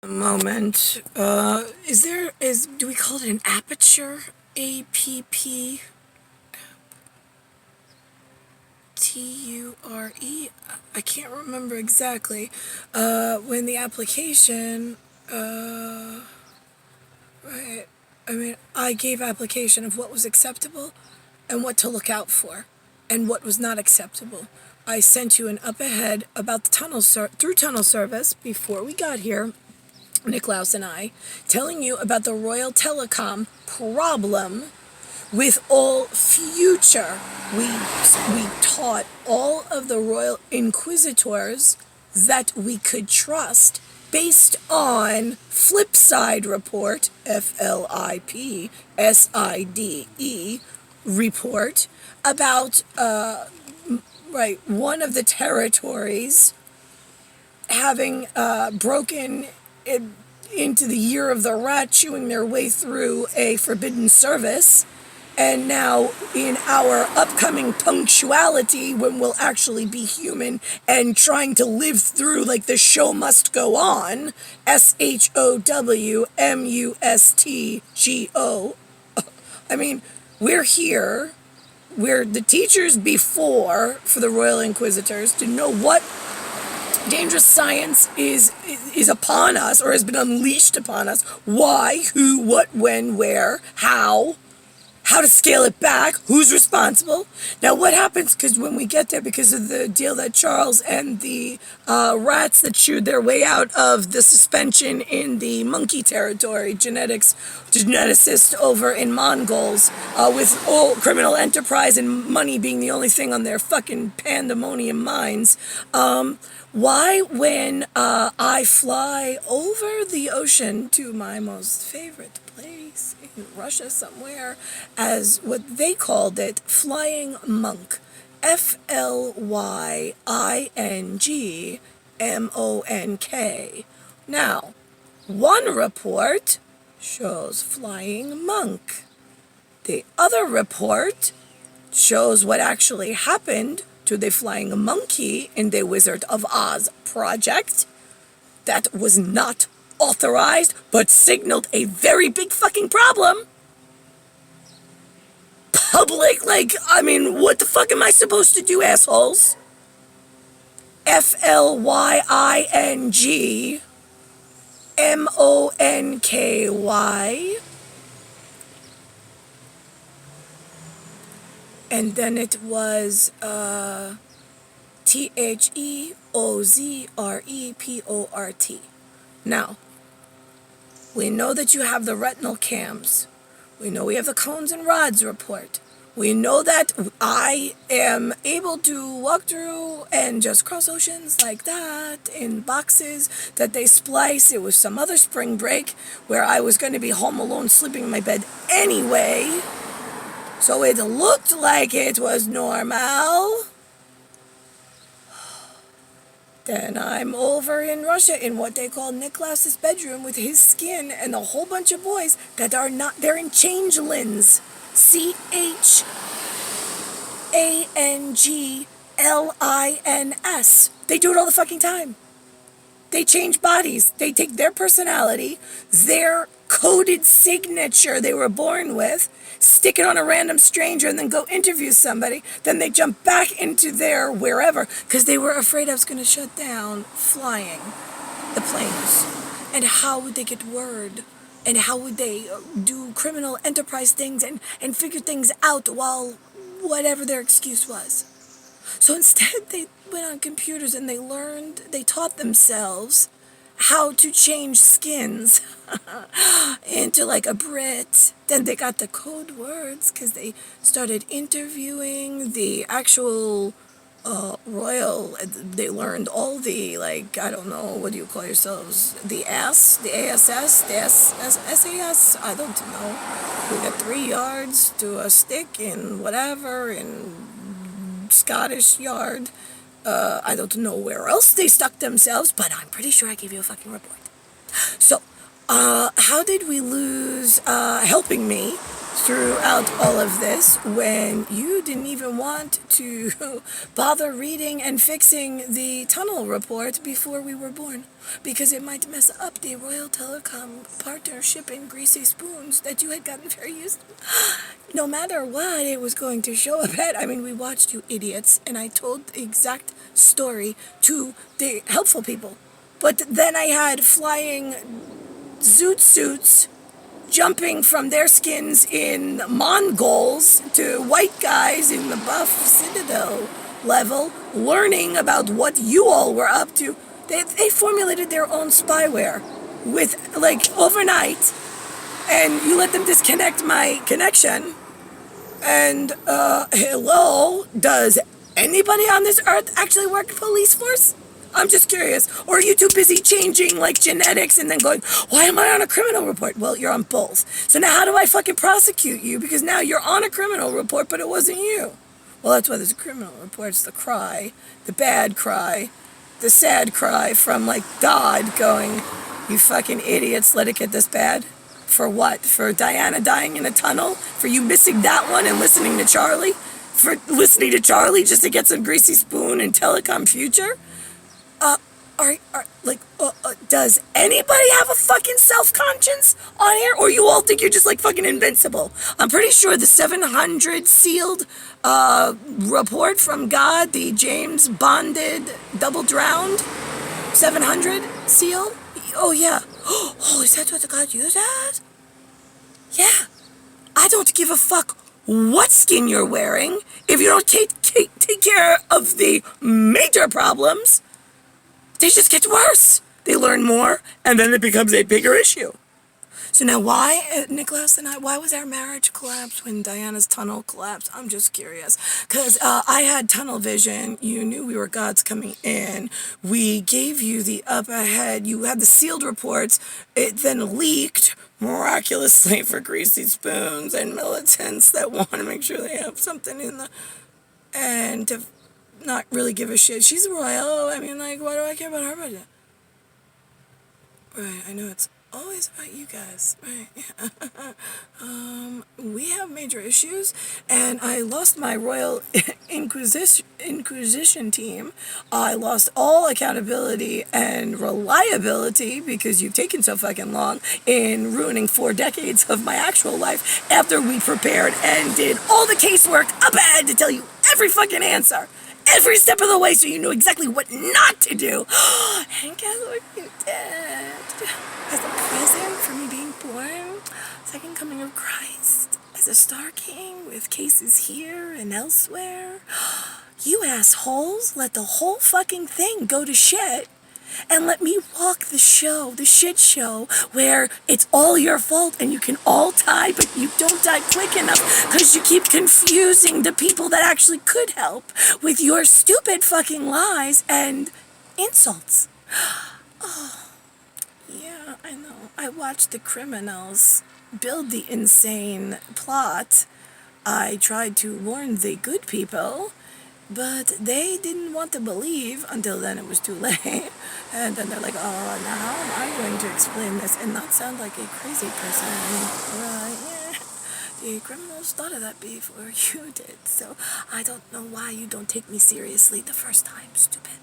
moment. Do we call it an aperture? A-P-P T-U-R-E? I can't remember exactly. When the application, right, I gave application of what was acceptable and what to look out for and what was not acceptable. I sent you an up-ahead about the through tunnel service before we got here, NICKLAUS and I, telling you about the Royal Telecom problem with all future. We taught all of the Royal Inquisitors that we could trust based on Flipside report, F-L-I-P-S-I-D-E report, about one of the territories having broken into the year of the rat, chewing their way through a forbidden service, and now in our upcoming punctuality, when we'll actually be human and trying to live through like the show must go on, SHOWMUSTGO. We're here. We're the teachers before for the Royal Inquisitors to know what dangerous science is upon us, or has been unleashed upon us. Why, who, what, when, where, how to scale it back, who's responsible. Now what happens, because when we get there, because of the deal that Charles and the rats that chewed their way out of the suspension in the monkey territory, geneticists over in Mongols, with all criminal enterprise and money being the only thing on their fucking pandemonium minds, why, when I fly over the ocean to my most favorite place in Russia somewhere, as what they called it, flying monk, FLYINGMONK. Now, one report shows flying monk. The other report shows what actually happened to the flying monkey in the Wizard of Oz project that was not authorized but signaled a very big fucking problem. Public, what the fuck am I supposed to do, assholes? FLYINGMONKY. And then it was THEOZREPORT. Now, we know that you have the retinal cams. We know we have the cones and rods report. We know that I am able to walk through and just cross oceans like that in boxes that they splice. It was some other spring break where I was going to be home alone sleeping in my bed anyway. So it looked like it was normal. Then I'm over in Russia in what they call NICKLAUS's bedroom with his skin and a whole bunch of boys that are not, they're in changelins. CHANGLINS. They do it all the fucking time. They change bodies. They take their personality, their coded signature they were born with, stick it on a random stranger, and then go interview somebody. Then they jump back into their wherever, because they were afraid I was going to shut down flying the planes. And how would they get word? And how would they do criminal enterprise things and figure things out while whatever their excuse was? So instead, they went on computers and they taught themselves how to change skins into like a Brit. Then they got the code words because they started interviewing the actual royal. They learned all the, I don't know, what do you call yourselves? The ASS, the ASS, the SAS, I don't know. We got 3 yards to a stick in whatever, in Scottish yard. I don't know where else they stuck themselves, but I'm pretty sure I gave you a fucking report. So, how did we lose helping me throughout all of this when you didn't even want to bother reading and fixing the tunnel report before we were born, because it might mess up the Royal Telecom partnership in greasy spoons that you had gotten very used to. No matter what it was going to show up at, I mean, we watched you idiots, and I told the exact story to the helpful people. But then I had flying zoot suits jumping from their skins in Mongols to white guys in the buff Citadel level, learning about what you all were up to. They formulated their own spyware with, like, overnight, and you let them disconnect my connection. And, hello, does anybody on this earth actually work police force? I'm just curious. Or are you too busy changing, like, genetics and then going, why am I on a criminal report? Well, you're on both. So now how do I fucking prosecute you? Because now you're on a criminal report, but it wasn't you. Well, that's why there's a criminal report. It's the cry, the bad cry, the sad cry from, like, God going, you fucking idiots, let it get this bad? For what? For Diana dying in a tunnel? For you missing that one and listening to Charlie? For listening to Charlie just to get some greasy spoon and telecom future? Does anybody have a fucking self-conscience on here? Or you all think you're just, like, fucking invincible? I'm pretty sure the 700 sealed report from God, the James bonded, double drowned 700 seal? Oh, yeah. Oh, is that what the God used as? Yeah. I don't give a fuck what skin you're wearing if you don't take care of the major problems. They just get worse. They learn more, and then it becomes a bigger issue. So now why, Nicklaus and I, why was our marriage collapsed when Diana's tunnel collapsed? I'm just curious. Because I had tunnel vision. You knew we were gods coming in. We gave you the up ahead. You had the sealed reports. It then leaked miraculously for greasy spoons and militants that want to make sure they have something in the... And to not really give a shit. She's royal. I mean, like, why do I care about her budget? Right, I know it's always about you guys, right? We have major issues, and I lost my Royal Inquisition team. I lost all accountability and reliability because you've taken so fucking long in ruining 4 decades of my actual life after we prepared and did all the casework up ahead to tell you every fucking answer. Every step of the way so you knew exactly what not to do. And guess what you did? As a present for me being born, second coming of Christ, as a Star King with cases here and elsewhere, you assholes let the whole fucking thing go to shit and let me walk the show, the shit show, where it's all your fault and you can all die, but you don't die quick enough because you keep confusing the people that actually could help with your stupid fucking lies and insults. Oh, yeah, I know. I watched the criminals build the insane plot. I tried to warn the good people, but they didn't want to believe until then it was too late. And then they're like, oh, now how am I going to explain this and not sound like a crazy person? Right, yeah. The criminals thought of that before you did, so I don't know why you don't take me seriously the first time, stupid.